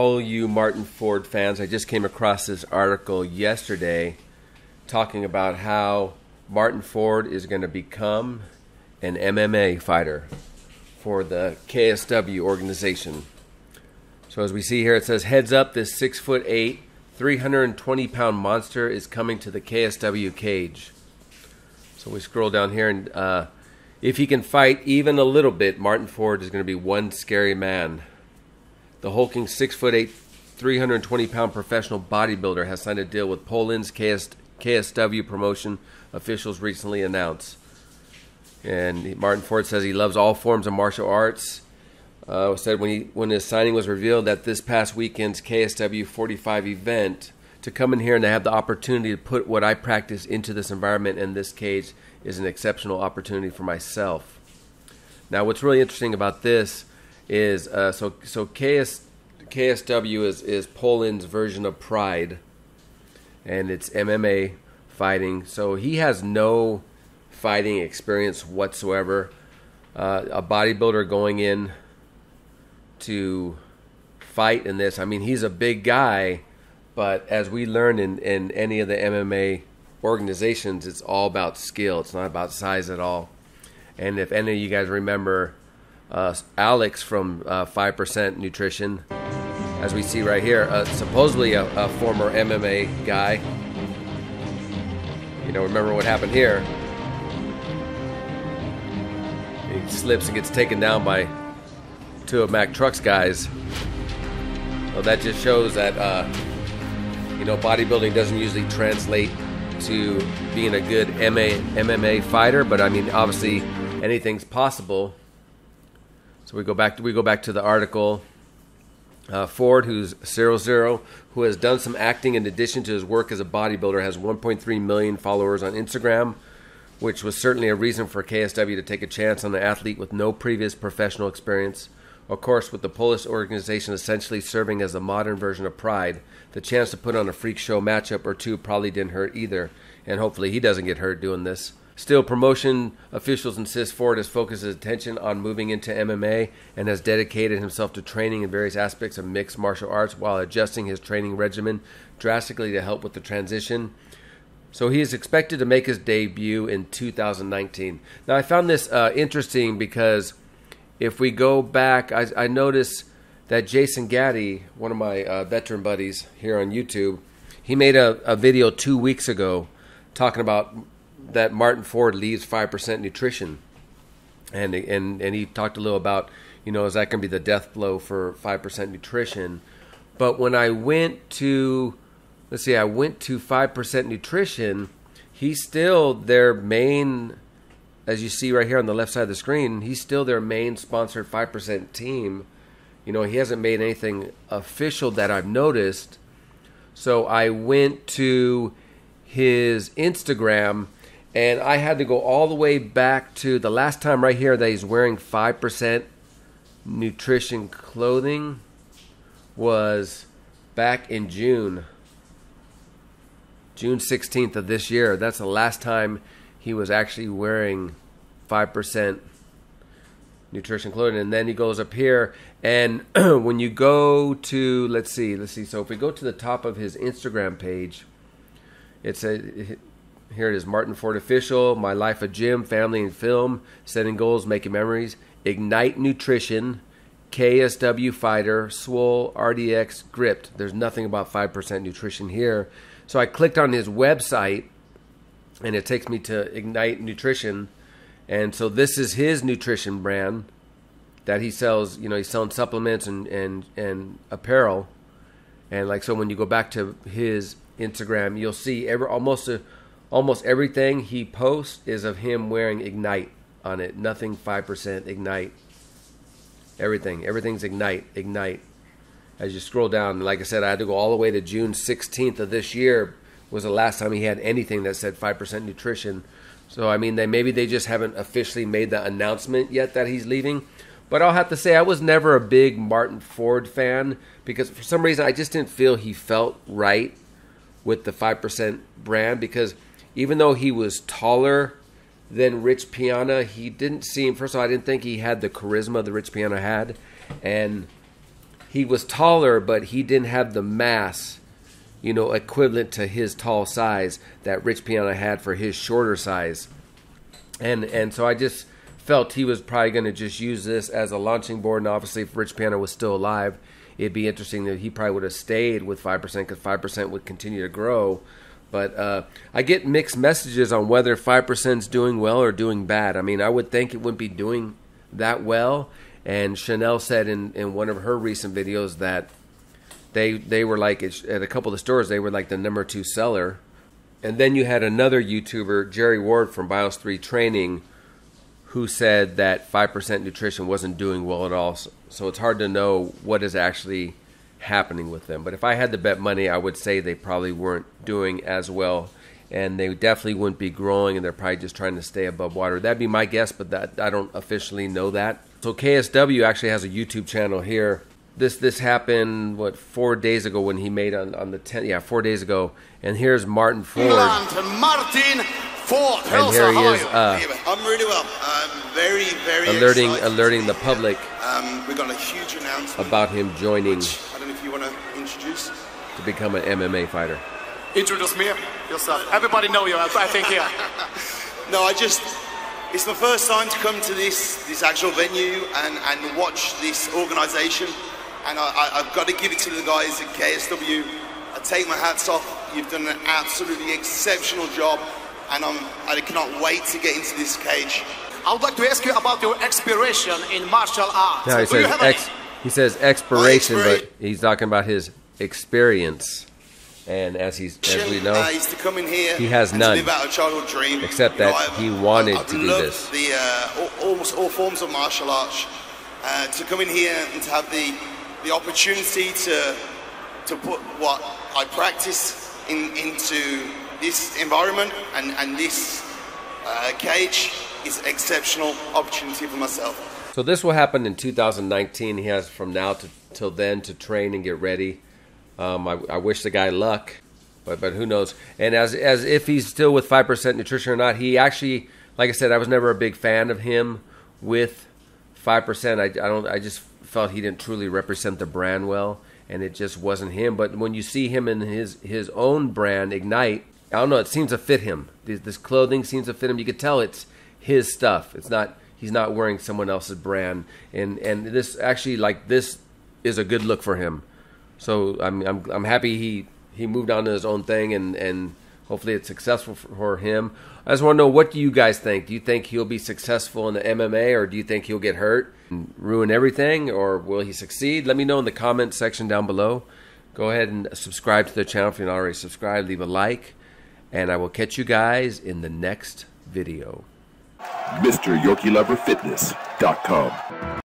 all you Martyn Ford fans, I just came across this article yesterday talking about how Martyn Ford is going to become an MMA fighter for the KSW organization. So as we see here, it says, heads up, this 6'8", 320-pound monster is coming to the KSW cage. So we scroll down here, and if he can fight even a little bit, Martyn Ford is going to be one scary man. The hulking 6'8", 320-pound professional bodybuilder has signed a deal with Poland's KSW promotion, officials recently announced. And Martyn Ford says he loves all forms of martial arts. Said when his signing was revealed that this past weekend's KSW 45 event, to come in here and to have the opportunity to put what I practice into this environment and this cage is an exceptional opportunity for myself. Now, what's really interesting about this is KSW is Poland's version of Pride, and it's MMA fighting. So he has no fighting experience whatsoever. A bodybuilder going in to fight in this. I mean, he's a big guy, but as we learn in any of the MMA organizations, it's all about skill. It's not about size at all. And if any of you guys remember Alex from 5% Nutrition, as we see right here, supposedly a former MMA guy. You know, remember what happened here. He slips and gets taken down by two of Mack Truck's guys. Well, that just shows that bodybuilding doesn't usually translate to being a good MMA fighter, but I mean, obviously anything's possible. So we go back to the article. Ford, who's 00, who has done some acting in addition to his work as a bodybuilder, has 1.3 million followers on Instagram, which was certainly a reason for KSW to take a chance on an athlete with no previous professional experience. Of course, with the Polish organization essentially serving as the modern version of Pride, the chance to put on a freak show matchup or two probably didn't hurt either, and hopefully he doesn't get hurt doing this. Still, promotion officials insist Ford has focused his attention on moving into MMA and has dedicated himself to training in various aspects of mixed martial arts while adjusting his training regimen drastically to help with the transition. So he is expected to make his debut in 2019. Now, I found this interesting because if we go back, I noticed that Jason Gaddy, one of my veteran buddies here on YouTube, he made a video 2 weeks ago talking about that Martyn Ford leaves 5% Nutrition. And he talked a little about, is that going to be the death blow for 5% Nutrition? But when I went to 5% Nutrition, he's still their main, as you see right here on the left side of the screen, he's still their main sponsored 5% team. He hasn't made anything official that I've noticed. So I went to his Instagram, and I had to go all the way back to the last time right here that he's wearing 5% Nutrition clothing was back in June 16th of this year. That's the last time he was actually wearing 5% Nutrition clothing. And then he goes up here, and when you go to, let's see. So if we go to the top of his Instagram page, here it is, Martyn Ford Official, My Life a Gym, Family and Film, Setting Goals, Making Memories, Ignite Nutrition, KSW Fighter, Swole, RDX, Gripped. There's nothing about 5% Nutrition here. So I clicked on his website, and it takes me to Ignite Nutrition. And so this is his nutrition brand that he sells. He's selling supplements and apparel. And so when you go back to his Instagram, you'll see almost everything he posts is of him wearing Ignite on it. Nothing 5% Ignite. Everything's Ignite. As you scroll down, like I said, I had to go all the way to June 16th of this year was the last time he had anything that said 5% Nutrition. So, I mean, maybe they just haven't officially made the announcement yet that he's leaving. But I'll have to say I was never a big Martyn Ford fan because for some reason I just didn't feel he felt right with the 5% brand, because even though he was taller than Rich Piana, he didn't seem, first of all, I didn't think he had the charisma that Rich Piana had. And he was taller, but he didn't have the mass, you know, equivalent to his tall size that Rich Piana had for his shorter size. And so I just felt he was probably going to just use this as a launching board. And obviously, if Rich Piana was still alive, it'd be interesting that he probably would have stayed with 5% because 5% would continue to grow. But I get mixed messages on whether 5% is doing well or doing bad. I mean, I would think it wouldn't be doing that well. And Chanel said in one of her recent videos that they were like, at a couple of the stores, they were like the #2 seller. And then you had another YouTuber, Jerry Ward from BIOS 3 Training, who said that 5% nutrition wasn't doing well at all. So it's hard to know what is actually happening with them. But if I had to bet money, I would say they probably weren't doing as well. And they definitely wouldn't be growing, and they're probably just trying to stay above water. That'd be my guess, but that I don't officially know that. So KSW actually has a YouTube channel here. This happened, what, 4 days ago when he made on the 10th. Yeah, 4 days ago. And here's Martyn Ford. Martyn Ford. And here he is. I'm really well. I'm very alerting the public. We got a huge announcement about him joining. I don't know if you want to introduce. To become an MMA fighter. Introduce me yourself. Everybody know you, I think, here. No, it's my first time to come to this actual venue and watch this organisation. And I've got to give it to the guys at KSW. I take my hats off. You've done an absolutely exceptional job. And I cannot wait to get into this cage. I would like to ask you about your expiration in martial arts. No, he says expiration, but he's talking about his experience. And as we know, is to come in here, he has none, to live out a childhood dream. Except that he wanted to do this. Almost all forms of martial arts. To come in here and to have the opportunity to put what I practice into this environment and this cage is an exceptional opportunity for myself. So this will happen in 2019. He has from now till then to train and get ready. I wish the guy luck, but who knows? And as if he's still with 5% nutrition or not, he actually, like I said, I was never a big fan of him with 5%. I just felt he didn't truly represent the brand well, and it just wasn't him. But when you see him in his own brand, Ignite, I don't know, it seems to fit him. This clothing seems to fit him. You could tell it's his stuff. It's not, he's not wearing someone else's brand. And this actually, like, this is a good look for him. So I'm happy he moved on to his own thing, and hopefully it's successful for him. I just want to know, what do you guys think? Do you think he'll be successful in the MMA, or do you think he'll get hurt and ruin everything, or will he succeed? Let me know in the comment section down below. Go ahead and subscribe to the channel if you're not already subscribed. Leave a like, and I will catch you guys in the next video. MrYorkieLoverFitness.com